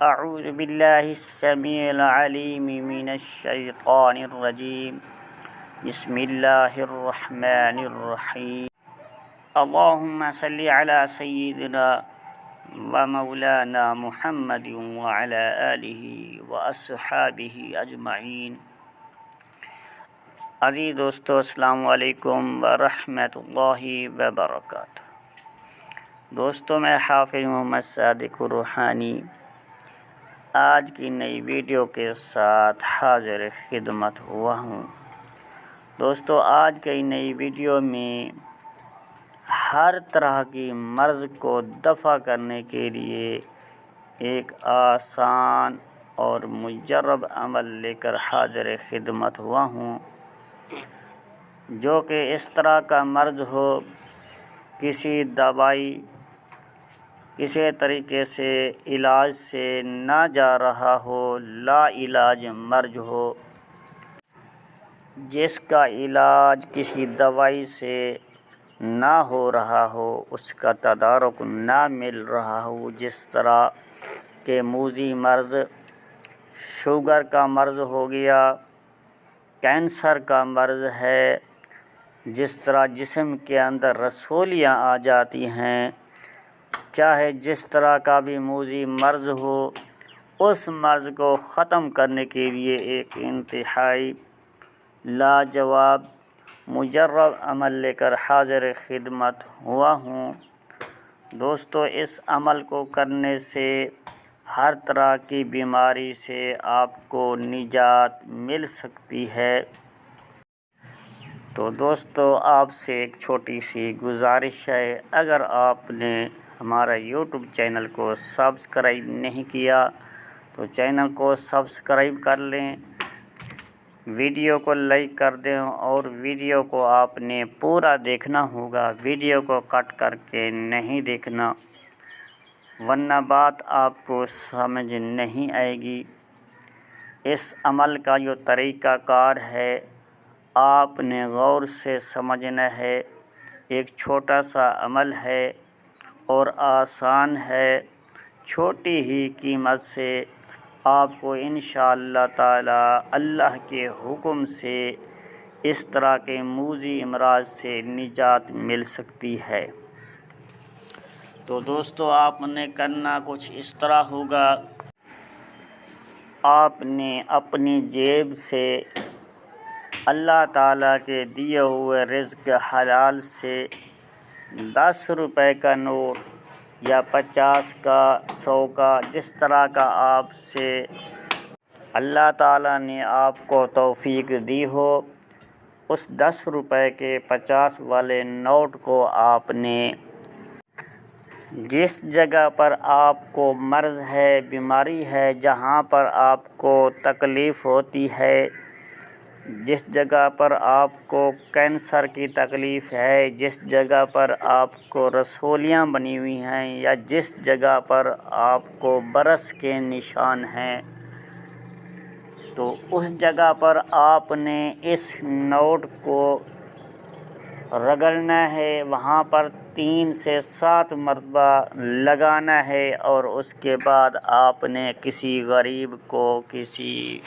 أعوذ بالله السميع العليم من الشيطان الرجيم. بسم الله الرحمن الرحيم. اللهم صل على سيدنا ومولانا محمد وعلى آله وأصحابه أجمعين. عزیز دوستو، السلام علیکم ورحمۃ اللہ وبرکاتہ. دوستو، میں حافظ محمد صادق روحانی آج کی نئی ویڈیو کے ساتھ حاضر خدمت ہوا ہوں. دوستو، آج کی نئی ویڈیو میں ہر طرح کی مرض کو دفع کرنے کے لیے ایک آسان اور مجرب عمل لے کر حاضر خدمت ہوا ہوں، جو کہ اس طرح کا مرض ہو، کسی دوائی کسی طریقے سے علاج سے نہ جا رہا ہو، لا علاج مرض ہو، جس کا علاج کسی دوائی سے نہ ہو رہا ہو، اس کا تدارک نہ مل رہا ہو، جس طرح کہ موذی مرض، شوگر کا مرض ہو گیا، کینسر کا مرض ہے، جس طرح جسم کے اندر رسولیاں آ جاتی ہیں، چاہے جس طرح کا بھی موذی مرض ہو، اس مرض کو ختم کرنے کے لیے ایک انتہائی لاجواب مجرب عمل لے کر حاضر خدمت ہوا ہوں. دوستو، اس عمل کو کرنے سے ہر طرح کی بیماری سے آپ کو نجات مل سکتی ہے. تو دوستو، آپ سے ایک چھوٹی سی گزارش ہے، اگر آپ نے ہمارا یوٹیوب چینل کو سبسکرائب نہیں کیا تو چینل کو سبسکرائب کر لیں، ویڈیو کو لائک کر دیں، اور ویڈیو کو آپ نے پورا دیکھنا ہوگا، ویڈیو کو کٹ کر کے نہیں دیکھنا، ورنہ بات آپ کو سمجھ نہیں آئے گی. اس عمل کا جو طریقہ کار ہے، آپ نے غور سے سمجھنا ہے. ایک چھوٹا سا عمل ہے اور آسان ہے. چھوٹی ہی قیمت سے آپ کو انشاءاللہ تعالی اللہ کے حکم سے اس طرح کے موذی امراض سے نجات مل سکتی ہے. تو دوستو، آپ نے کرنا کچھ اس طرح ہوگا، آپ نے اپنی جیب سے اللہ تعالیٰ کے دیے ہوئے رزق حلال سے 10 روپے کا نوٹ یا 50 کا، 100 کا، جس طرح کا آپ سے اللہ تعالیٰ نے آپ کو توفیق دی ہو، اس 10 روپے کے 50 والے نوٹ کو آپ نے جس جگہ پر آپ کو مرض ہے، بیماری ہے، جہاں پر آپ کو تکلیف ہوتی ہے، جس جگہ پر آپ کو کینسر کی تکلیف ہے، جس جگہ پر آپ کو رسولیاں بنی ہوئی ہیں، یا جس جگہ پر آپ کو برس کے نشان ہیں، تو اس جگہ پر آپ نے اس نوٹ کو رگڑنا ہے، وہاں پر 3 سے 7 مرتبہ لگانا ہے، اور اس کے بعد آپ نے کسی غریب کو، کسی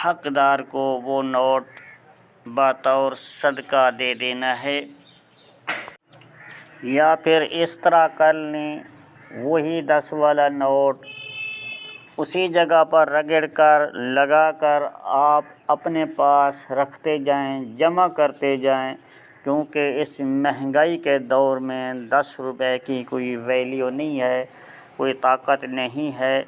حقدار کو وہ نوٹ بطور صدقہ دے دینا ہے. یا پھر اس طرح کر لیں، وہی 10 والا نوٹ اسی جگہ پر رگڑ کر، لگا کر آپ اپنے پاس رکھتے جائیں، جمع کرتے جائیں، کیونکہ اس مہنگائی کے دور میں 10 روپے کی کوئی ویلیو نہیں ہے، کوئی طاقت نہیں ہے،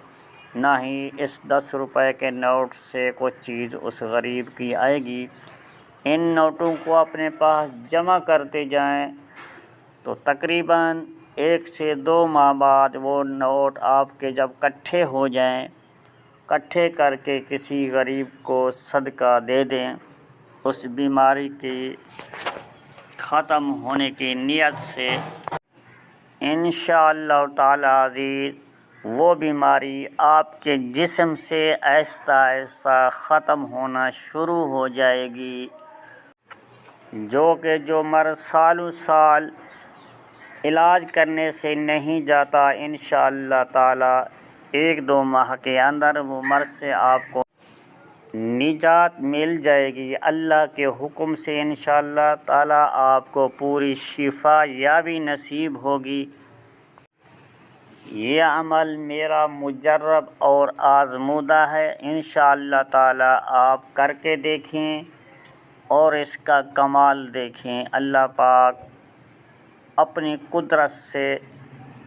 نہ ہی اس 10 روپے کے نوٹ سے کوئی چیز اس غریب کی آئے گی. ان نوٹوں کو اپنے پاس جمع کرتے جائیں، تو تقریباً 1 سے 2 ماہ بعد وہ نوٹ آپ کے جب اکٹھے ہو جائیں، اکٹھے کر کے کسی غریب کو صدقہ دے دیں، اس بیماری کی ختم ہونے کی نیت سے انشاءاللہ تعالی عزیز وہ بیماری آپ کے جسم سے آہستہ آہستہ ختم ہونا شروع ہو جائے گی. جو مرض سالوں سال علاج کرنے سے نہیں جاتا، انشاءاللہ تعالی 1-2 ماہ کے اندر وہ مرض سے آپ کو نجات مل جائے گی اللہ کے حکم سے انشاءاللہ تعالی آپ کو پوری شفا یابی نصیب ہوگی۔ یہ عمل میرا مجرب اور آزمودہ ہے، انشاءاللہ تعالی آپ کر کے دیکھیں اور اس کا کمال دیکھیں، اللہ پاک اپنی قدرت سے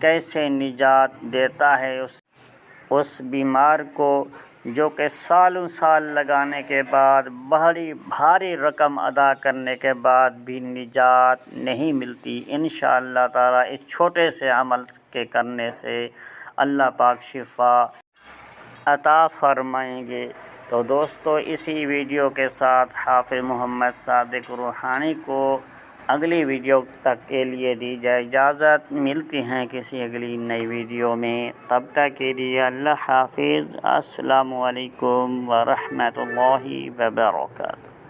کیسے نجات دیتا ہے اس بیمار کو جو کہ سالوں سال لگانے کے بعد بڑی بھاری رقم ادا کرنے کے بعد بھی نجات نہیں ملتی۔ انشاءاللہ تعالی اس چھوٹے سے عمل کے کرنے سے اللہ پاک شفا عطا فرمائیں گے۔ تو دوستو اسی ویڈیو کے ساتھ حافظ محمد صادق روحانی کو اگلی ویڈیو تک کے لیے دی جائے اجازت، ملتی ہیں کسی اگلی نئی ویڈیو میں، تب تک کے لیے اللہ حافظ، السلام علیکم ورحمۃ اللہ وبرکاتہ۔